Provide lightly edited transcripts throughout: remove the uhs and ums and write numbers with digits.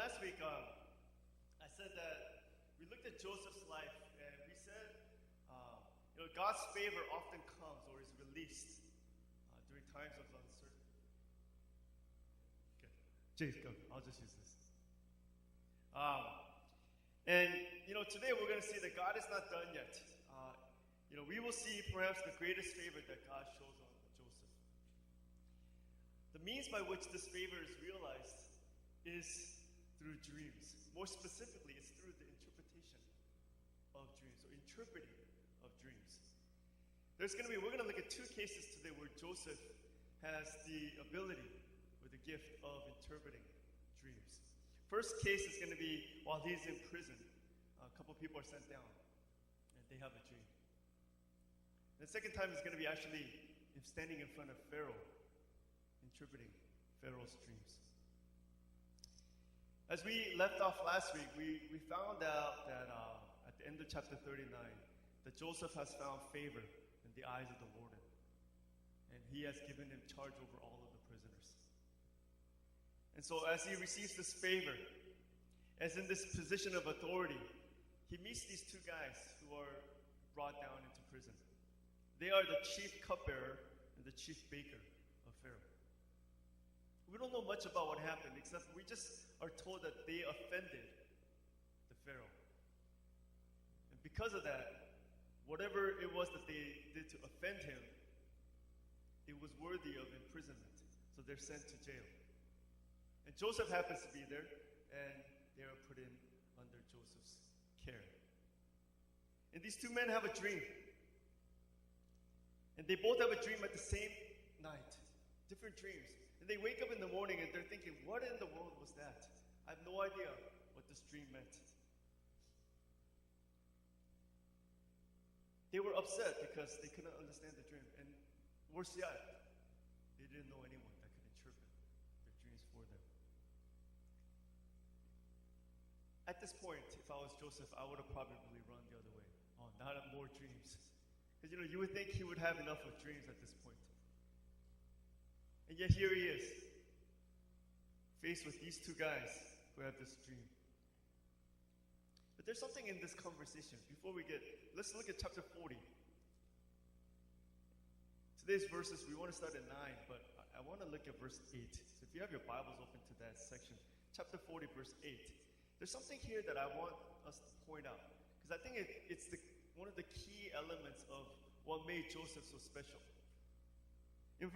last week, I said that we looked at Joseph's life, and we said, God's favor often comes or is released during times of uncertainty. Okay, Jay, go. I'll just use this. Today we're going to see that God is not done yet. We will see perhaps the greatest favor that God shows on Joseph. The means by which this favor is realized is through dreams. More specifically, it's through the interpretation of dreams, or interpreting of dreams. We're going to look at two cases today where Joseph has the ability or the gift of interpreting dreams. First case is going to be while he's in prison. A couple people are sent down, and they have a dream. The second time is going to be actually him standing in front of Pharaoh, interpreting Pharaoh's dreams. As we left off last week, we found out that at the end of chapter 39, that Joseph has found favor in the eyes of the warden. And he has given him charge over all of the prisoners. And so as he receives this favor, as in this position of authority, he meets these two guys who are brought down into prison. They are the chief cupbearer and the chief baker of Pharaoh. We don't know much about what happened, except we just are told that they offended the Pharaoh. And because of that, whatever it was that they did to offend him, it was worthy of imprisonment. So they're sent to jail. And Joseph happens to be there, and they are put in under Joseph's care. And these two men have a dream. And they both have a dream at the same night. Different dreams. And they wake up in the morning and they're thinking, what in the world was that? I have no idea what this dream meant. They were upset because they couldn't understand the dream. And worse yet, they didn't know anyone that could interpret their dreams for them. At this point, if I was Joseph, I would have probably run the other way. Oh, not more dreams. Because you would think he would have enough of dreams at this point. And yet here he is, faced with these two guys who have this dream. But there's something in this conversation. Let's look at chapter 40. Today's verses, we want to start at 9, but I want to look at verse 8. So if you have your Bibles open to that section, chapter 40, verse 8. There's something here that I want us to point out. Because I think it's one of the key elements of what made Joseph so special. In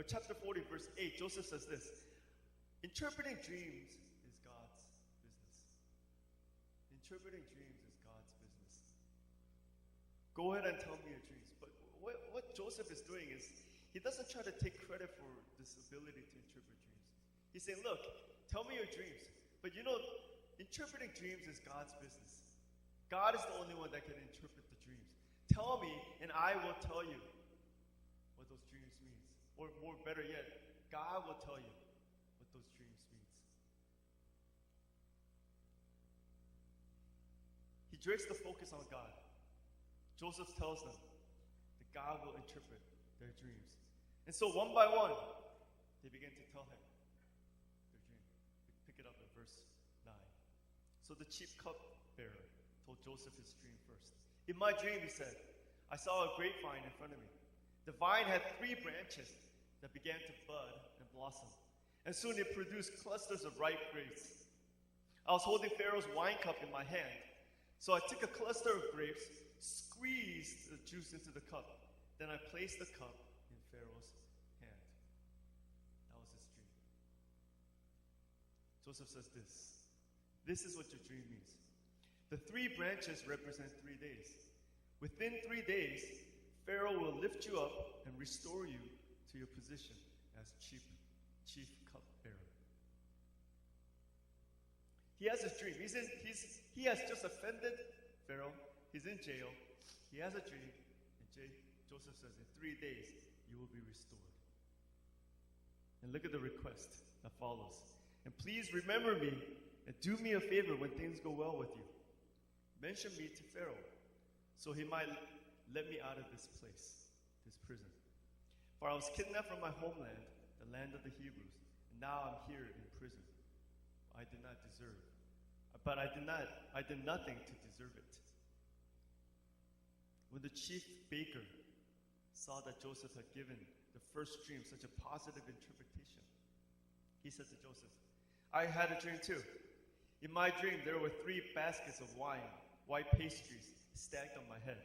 chapter 40, verse 8, Joseph says this: interpreting dreams is God's business. Interpreting dreams is God's business. Go ahead and tell me your dreams. But what Joseph is doing is, he doesn't try to take credit for this ability to interpret dreams. He's saying, look, tell me your dreams. But interpreting dreams is God's business. God is the only one that can interpret the dreams. Tell me, and I will tell you what those dreams means. Or more better yet, God will tell you what those dreams means. He directs the focus on God. Joseph tells them that God will interpret their dreams. And so one by one, they begin to tell him their dream. We pick it up at verse 9. So the chief cupbearer told Joseph his dream first. In my dream, he said, I saw a grapevine in front of me. The vine had 3 branches that began to bud and blossom. And soon it produced clusters of ripe grapes. I was holding Pharaoh's wine cup in my hand. So I took a cluster of grapes, squeezed the juice into the cup. Then I placed the cup in Pharaoh's hand. That was his dream. Joseph says this. This is what your dream means. The 3 branches represent 3 days. Within 3 days, Pharaoh will lift you up and restore you to your position as chief cupbearer. He has a dream. He has just offended Pharaoh. He's in jail. He has a dream. And Joseph says, in 3 days, you will be restored. And look at the request that follows. And please remember me and do me a favor when things go well with you. Mention me to Pharaoh, so he might let me out of this place, this prison. For I was kidnapped from my homeland, the land of the Hebrews, and now I'm here in prison. I did not deserve. But I did nothing to deserve it. When the chief baker saw that Joseph had given the first dream such a positive interpretation, he said to Joseph, I had a dream too. In my dream, there were 3 baskets of wine, white pastries, stacked on my head.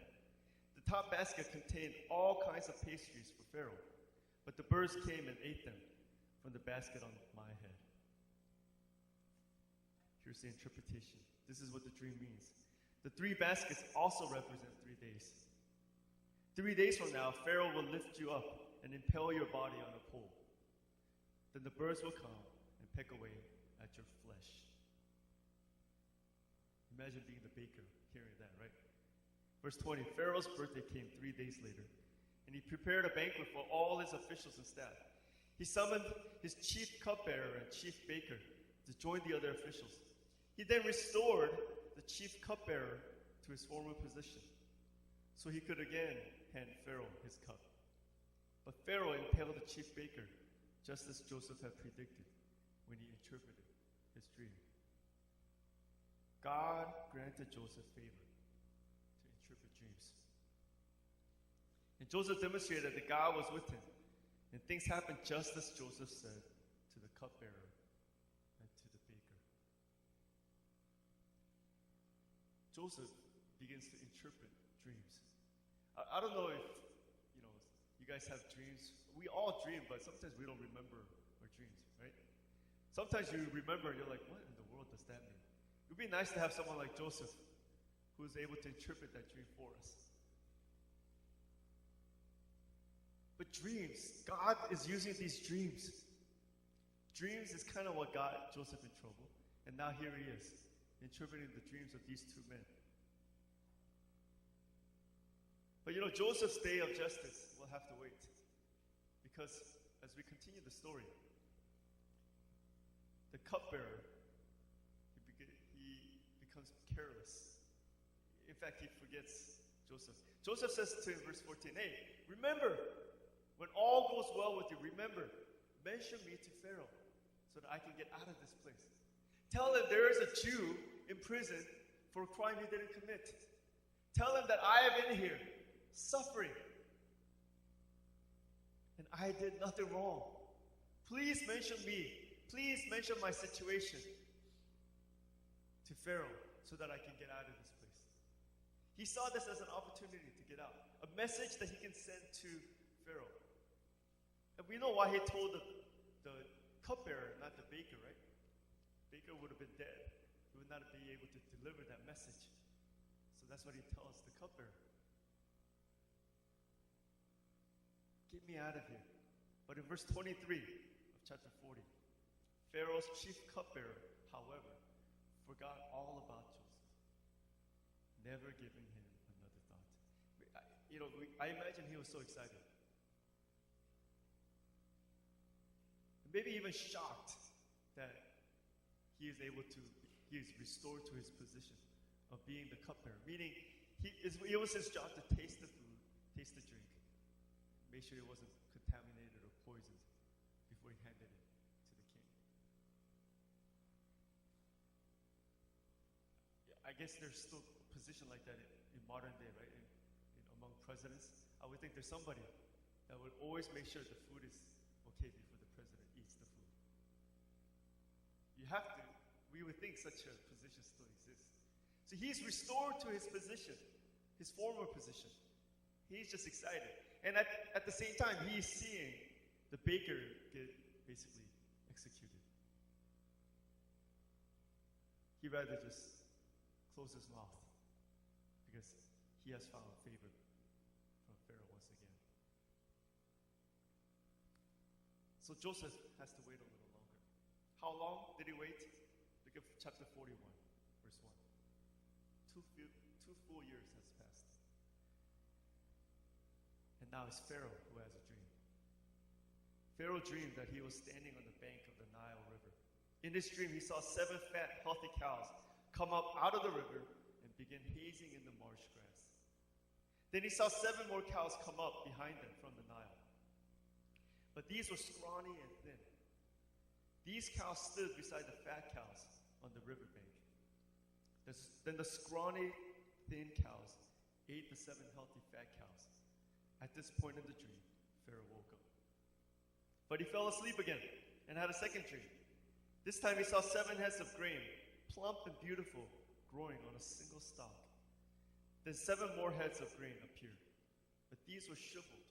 The top basket contained all kinds of pastries for Pharaoh, but the birds came and ate them from the basket on my head. Here's the interpretation. This is what the dream means. The 3 baskets also represent 3 days. 3 days from now, Pharaoh will lift you up and impale your body on a pole. Then the birds will come and peck away at your flesh. Imagine being the baker hearing that, right? Verse 20, Pharaoh's birthday came 3 days later, and he prepared a banquet for all his officials and staff. He summoned his chief cupbearer and chief baker to join the other officials. He then restored the chief cupbearer to his former position, so he could again hand Pharaoh his cup. But Pharaoh impaled the chief baker, just as Joseph had predicted when he interpreted his dream. God granted Joseph favor to interpret dreams. And Joseph demonstrated that God was with him, and things happened just as Joseph said to the cupbearer and to the baker. Joseph begins to interpret dreams. I don't know if you guys have dreams. We all dream, but sometimes we don't remember our dreams, right? Sometimes you remember and you're like, what in the world does that mean? It would be nice to have someone like Joseph who is able to interpret that dream for us. But dreams, God is using these dreams. Dreams is kind of what got Joseph in trouble. And now here he is, interpreting the dreams of these 2 men. But Joseph's day of justice will have to wait. Because as we continue the story, the cupbearer, he becomes careless. In fact, he forgets Joseph. Joseph says to him, verse 14, hey, remember, when all goes well with you, remember, mention me to Pharaoh so that I can get out of this place. Tell him there is a Jew in prison for a crime he didn't commit. Tell him that I have been here suffering and I did nothing wrong. Please mention me. Please mention my situation to Pharaoh so that I can get out of this place. He saw this as an opportunity to get out, a message that he can send to Pharaoh. And we know why he told the cupbearer, not the baker, right? Baker would have been dead. He would not be able to deliver that message. So that's what he tells the cupbearer. Get me out of here. But in verse 23 of chapter 40, Pharaoh's chief cupbearer, however, forgot all about Joseph, never giving him another thought. I imagine he was so excited. Maybe even shocked that he is restored to his position of being the cupbearer. Meaning, it was his job to taste the food, taste the drink, make sure it wasn't contaminated or poisoned before he handed it to the king. I guess there's still a position like that in modern day, right? Among presidents, I would think there's somebody that would always make sure the food is okay before the president eats the food. We would think such a position still exists. So he's restored to his position, his former position. He's just excited. And at the same time, he's seeing the baker get basically executed. He'd rather just close his mouth because he has found favor from Pharaoh once again. So Joseph has to wait a little longer. How long did he wait? Look at chapter 41, verse 1. Two full years has passed. And now it's Pharaoh who has a dream. Pharaoh dreamed that he was standing on the bank of the Nile River. In this dream, he saw 7 fat, healthy cows come up out of the river and begin hazing in the marsh grass. Then he saw 7 more cows come up behind them from the Nile. But these were scrawny and thin. These cows stood beside the fat cows on the riverbank. Then the scrawny, thin cows ate the 7 healthy fat cows. At this point in the dream, Pharaoh woke up. But he fell asleep again and had a second dream. This time he saw 7 heads of grain, plump and beautiful, growing on a single stalk. Then 7 more heads of grain appeared, but these were shriveled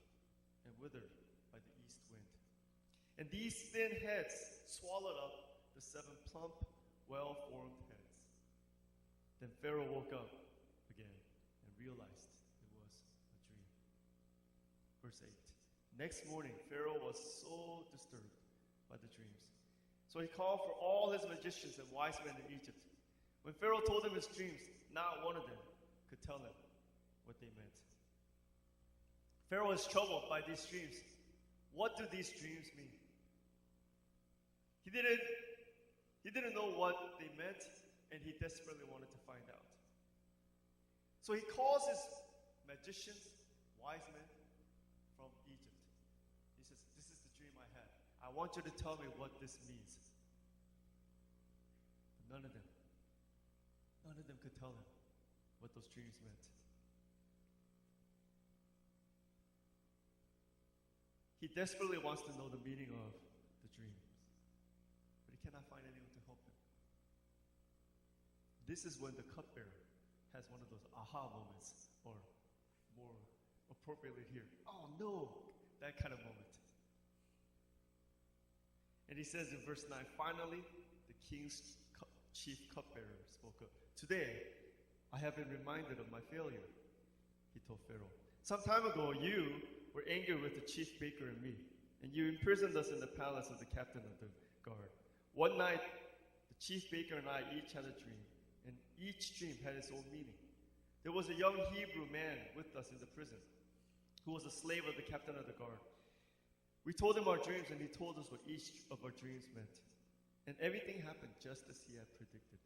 and withered by the east wind. And these thin heads swallowed up the 7 plump, well-formed heads. Then Pharaoh woke up again and realized it was a dream. Verse 8. Next morning, Pharaoh was so disturbed by the dreams. So he called for all his magicians and wise men in Egypt. When Pharaoh told him his dreams, not one of them could tell him what they meant. Pharaoh is troubled by these dreams. What do these dreams mean? He didn't know what they meant, and he desperately wanted to find out. So he calls his magicians, wise men from Egypt. He says, this is the dream I had. I want you to tell me what this means. But none of them could tell him what those dreams meant. He desperately wants to know the meaning of the dreams, but he cannot find anyone to help him. This is when the cupbearer has one of those aha moments, or more appropriately here, oh no, that kind of moment. And he says in verse 9, finally, the king's chief cupbearer spoke up. Today, I have been reminded of my failure, he told Pharaoh. Some time ago, you were angry with the chief baker and me, and you imprisoned us in the palace of the captain of the guard. One night, the chief baker and I each had a dream, and each dream had its own meaning. There was a young Hebrew man with us in the prison, who was a slave of the captain of the guard. We told him our dreams, and he told us what each of our dreams meant. And everything happened just as he had predicted.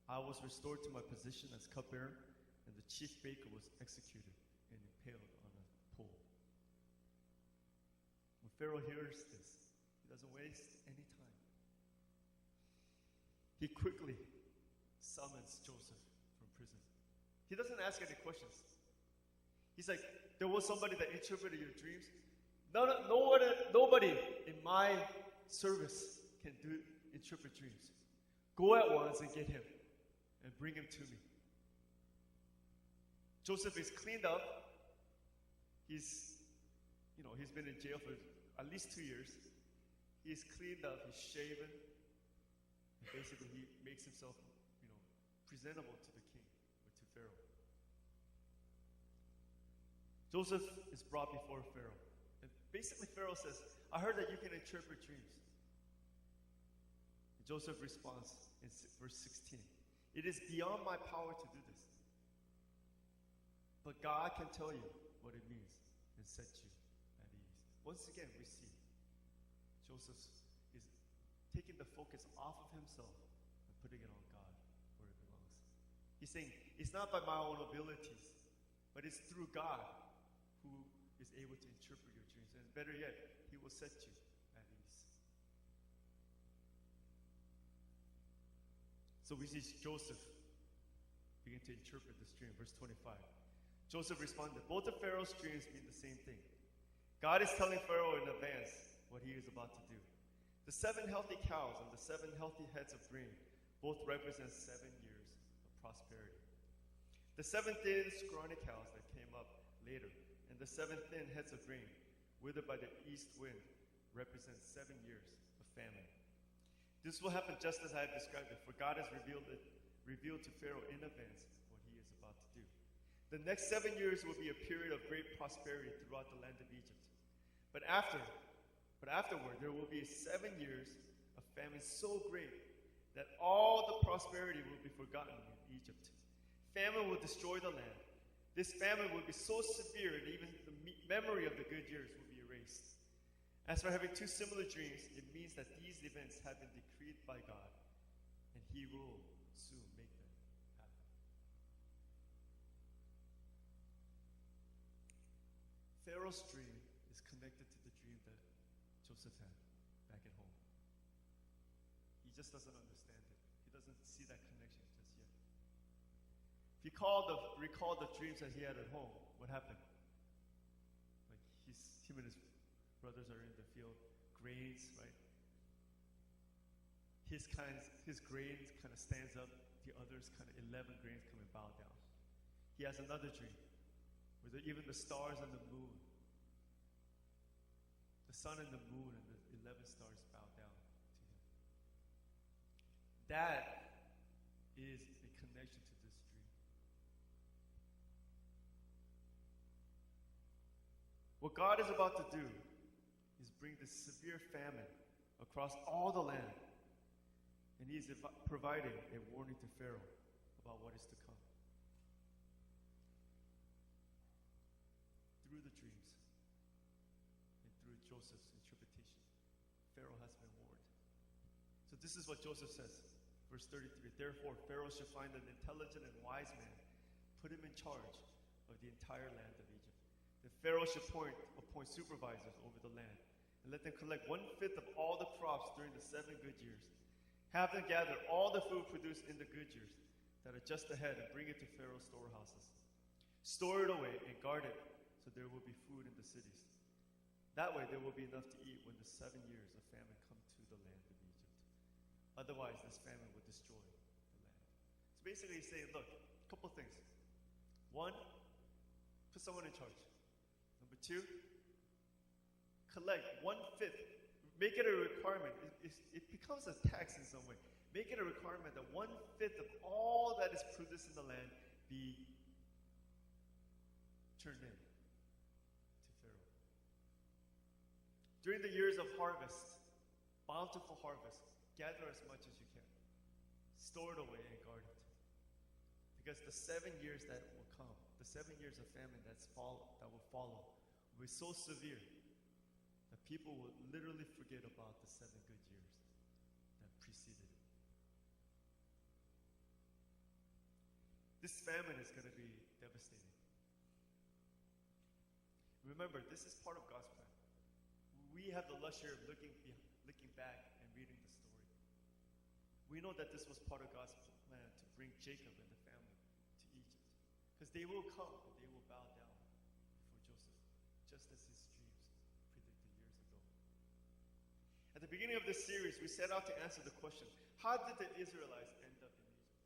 I was restored to my position as cupbearer, and the chief baker was executed and impaled on a pole. When Pharaoh hears this, he doesn't waste any time. He quickly summons Joseph from prison. He doesn't ask any questions. He's like, there was somebody that interpreted your dreams. Nobody in my service can interpret dreams. Go at once and get him and bring him to me. Joseph is cleaned up. He's been in jail for at least 2 years. He's cleaned up, he's shaven. And basically he makes himself, presentable to the king or to Pharaoh. Joseph is brought before Pharaoh. And basically Pharaoh says, I heard that you can interpret dreams. And Joseph responds in verse 16. It is beyond my power to do this. But God can tell you what it means and set you at ease. Once again, we see Joseph is taking the focus off of himself and putting it on God where it belongs. He's saying, it's not by my own abilities, but it's through God who is able to interpret your dreams. And better yet, he will set you at ease. So we see Joseph begin to interpret this dream. Verse 25. Joseph responded, both of Pharaoh's dreams mean the same thing. God is telling Pharaoh in advance what he is about to do. The 7 healthy cows and the 7 healthy heads of grain both represent 7 years of prosperity. The 7 thin, scrawny cows that came up later and the 7 thin heads of grain withered by the east wind represent 7 years of famine. This will happen just as I have described it, for God has revealed to Pharaoh in advance what he is about to do. The next 7 years will be a period of great prosperity throughout the land of Egypt. But afterward, there will be 7 years of famine so great that all the prosperity will be forgotten in Egypt. Famine will destroy the land. This famine will be so severe that even the memory of the good years will be erased. As for having 2 similar dreams, it means that these events have been decreed by God, and he will soon make them happen. Pharaoh's dream is connected to the dream that Joseph had back at home. just doesn't understand it. He doesn't see that connection just yet. If you recall the dreams that he had at home, what happened? Like him and his brothers are in the field, grains, right? His grains kind of stands up, the others kind of 11 grains come and bow down. He has another dream where even the stars and the moon, the sun and the moon and the 11 stars bow down to him. That is a connection to this dream. What God is about to do is bring this severe famine across all the land. And he is providing a warning to Pharaoh about what is to come. Through the dreams and through Joseph's interpretation, Pharaoh has been warned. So this is what Joseph says, verse 33. Therefore, Pharaoh shall find an intelligent and wise man, put him in charge of the entire land of Egypt. Then Pharaoh shall appoint supervisors over the land, and let them collect 1/5 of all the crops during the 7 good years. Have them gather all the food produced in the good years that are just ahead and bring it to Pharaoh's storehouses. Store it away and guard it so there will be food in the cities. That way there will be enough to eat when the 7 years of famine come to the land of Egypt. Otherwise, this famine will destroy the land. So basically he's saying, look, a couple things. One, put someone in charge. Number 2, collect 1/5. Make it a requirement. It becomes a tax in some way. Make it a requirement that 1/5 of all that is produced in the land be turned in to Pharaoh. During the years of harvest, bountiful harvest, gather as much as you can. Store it away and guard it. Because the 7 years that will come, the 7 years of famine that will follow, will be so severe that people will literally forget about the 7 good years that preceded it. This famine is going to be devastating. Remember, this is part of God's plan. We have the luxury of looking back and reading the story. We know that this was part of God's plan to bring Jacob and the family to Egypt. Because they will come and they will bow down before Joseph, just as his dreams predicted years ago. At the beginning of this series, we set out to answer the question, how did the Israelites end up in Egypt?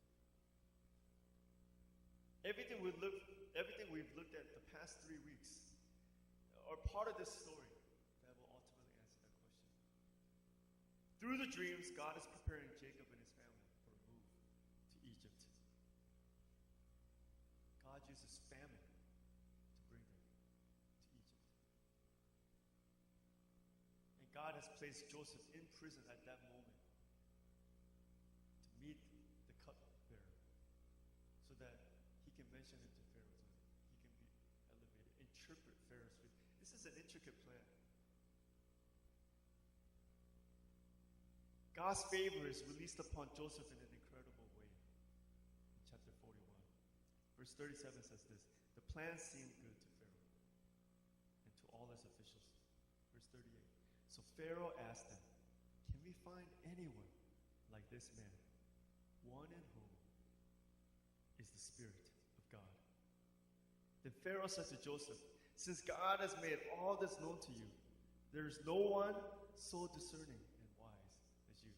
Everything we've looked at the past 3 weeks are part of this story that will ultimately answer that question. Through the dreams, God is preparing Jacob and his family for a move to Egypt. God uses famine to bring them to Egypt. And God has placed Joseph in prison at that moment to meet the cupbearer so that he can mention it to Pharaoh, so he can be elevated, interpret Pharaoh's dream. This is an intricate plan. God's favor is released upon Joseph in an incredible way. In chapter 41. Verse 37 says this, the plan seemed good to Pharaoh and to all his officials. Verse 38. So Pharaoh asked them, can we find anyone like this man, one in whom is the Spirit of God? Then Pharaoh said to Joseph, since God has made all this known to you, there is no one so discerning and wise as you.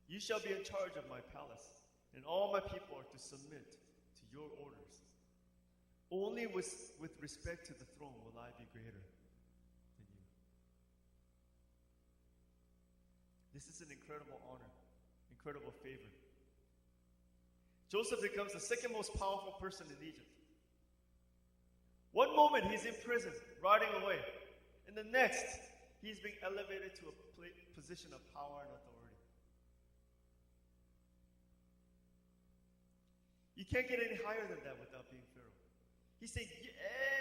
You shall be in charge of my palace, and all my people are to submit to your orders. Only with respect to the throne will I be greater than you. This is an incredible honor, incredible favor. Joseph becomes the second most powerful person in Egypt. One moment he's in prison, rotting away. And the next, he's being elevated to a position of power and authority. You can't get any higher than that without being Pharaoh. He's saying,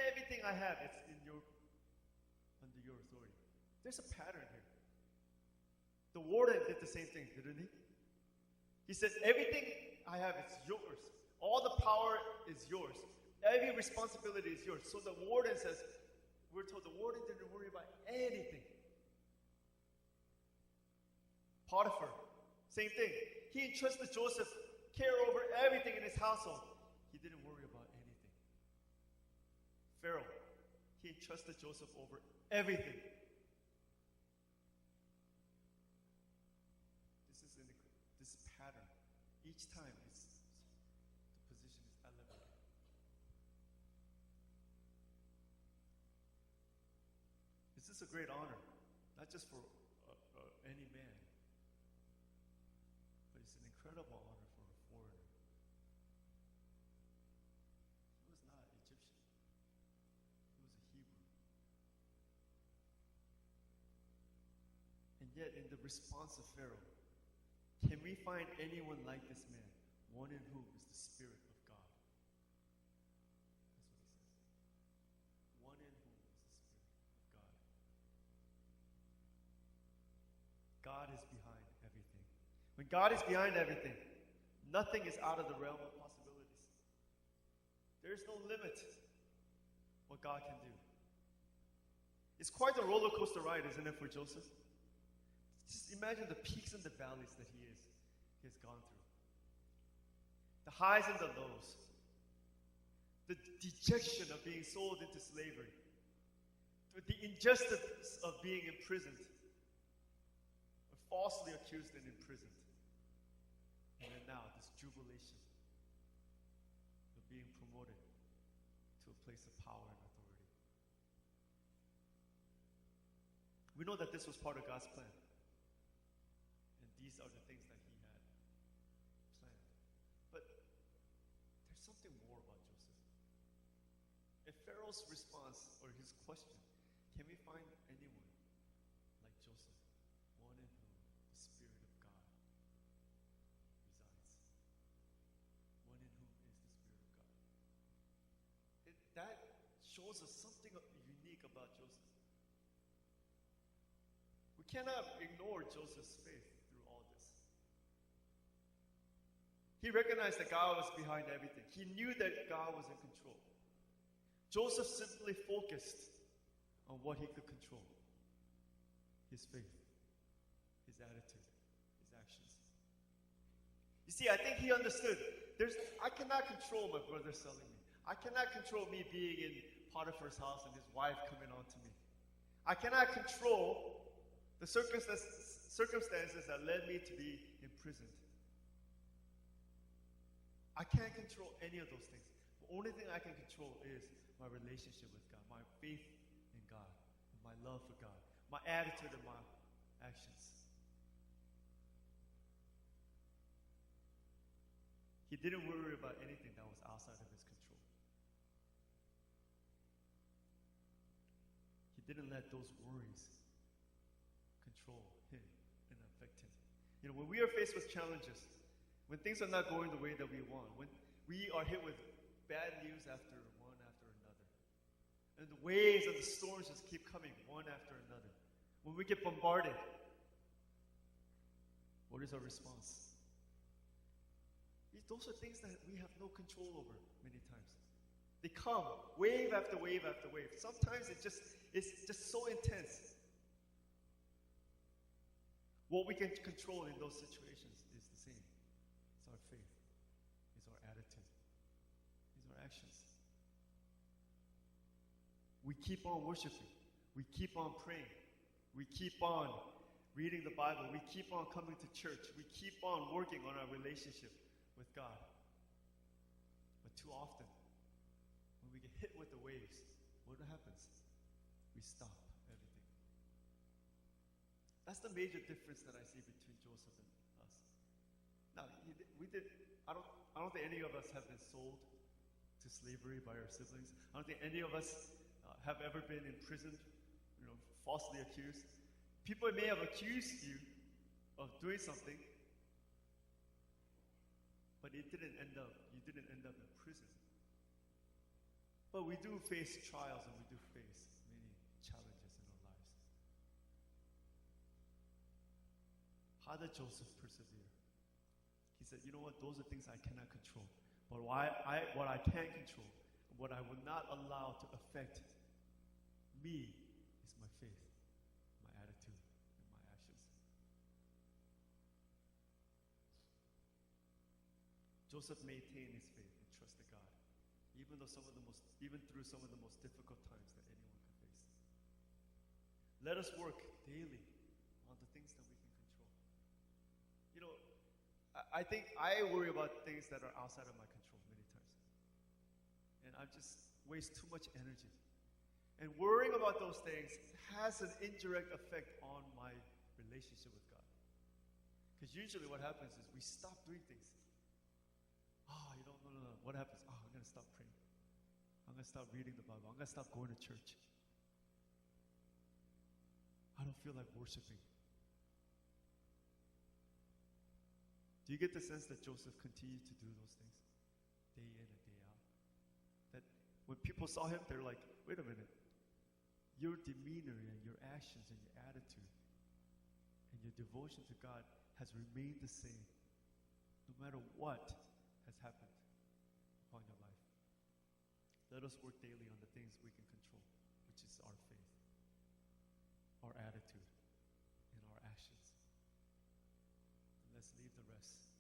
everything I have, it's under your authority. There's a pattern here. The warden did the same thing, didn't he? He said, everything I have, it's yours. All the power is yours. Every responsibility is yours. So the warden says, we're told the warden didn't worry about anything. Potiphar, Same thing. He entrusted Joseph care over everything in his household. He didn't worry about anything. Pharaoh, he entrusted Joseph over everything. This pattern. Each time the position is elevated. This is a great honor, not just for any man, but it's an incredible honor for a foreigner. He was not Egyptian. He was a Hebrew. And yet, in the response of Pharaoh, can we find anyone like this man, one in whom is the Spirit of God? That's what he says. One in whom is the Spirit of God. God is behind everything. When God is behind everything, nothing is out of the realm of possibilities. There is no limit what God can do. It's quite a roller coaster ride, isn't it, for Joseph? Just imagine the peaks and the valleys that he has gone through. The highs and the lows. The dejection of being sold into slavery. The injustice of being imprisoned. Or falsely accused and imprisoned. And then now, this jubilation of being promoted to a place of power and authority. We know that this was part of God's plan. These are the things that he had planned. But there's something more about Joseph. If Pharaoh's response or his question, can we find anyone like Joseph, one in whom the Spirit of God resides? One in whom is the Spirit of God. That shows us something unique about Joseph. We cannot ignore Joseph's faith. He recognized that God was behind everything. He knew that God was in control. Joseph simply focused on what he could control. His faith, his attitude, his actions. You see, I think he understood, I cannot control my brother selling me. I cannot control me being in Potiphar's house and his wife coming on to me. I cannot control the circumstances that led me to be imprisoned. I can't control any of those things. The only thing I can control is my relationship with God, my faith in God, my love for God, my attitude and my actions. He didn't worry about anything that was outside of his control. He didn't let those worries control him and affect him. You know, when we are faced with challenges, when things are not going the way that we want, when we are hit with bad news after another, and the waves and the storms just keep coming one after another, when we get bombarded, what is our response? Those are things that we have no control over many times. They come wave after wave after wave. Sometimes it's just so intense. What we can control in those situations is the same. It's our faith. It's our attitude. It's our actions. We keep on worshiping. We keep on praying. We keep on reading the Bible. We keep on coming to church. We keep on working on our relationship with God. But too often, when we get hit with the waves, what happens? We stop everything. That's the major difference that I see between Joseph and us. Now, I don't think any of us have been sold to slavery by our siblings. I don't think any of us have ever been imprisoned, falsely accused. People may have accused you of doing something, but you didn't end up in prison. But we do face trials and we do face many challenges in our lives. How did Joseph persevere? He said, you know what, those are things I cannot control. But what I can control, what I will not allow to affect me is my faith, my attitude, and my actions. Joseph maintained his faith and trusted God, even through some of the most difficult times that anyone can face. Let us work daily on the things that we can control. You know, I think I worry about things that are outside of my control many times. And I just waste too much energy. And worrying about those things has an indirect effect on my relationship with God. Because usually what happens is we stop doing things. No. What happens? I'm going to stop praying. I'm going to stop reading the Bible. I'm going to stop going to church. I don't feel like worshiping. Do you get the sense that Joseph continued to do those things day in and day out? That when people saw him, they're like, wait a minute. Your demeanor and your actions and your attitude and your devotion to God has remained the same no matter what has happened upon your life. Let us work daily on the things we can control, which is our faith, our attitude, and our actions. And let's leave the rest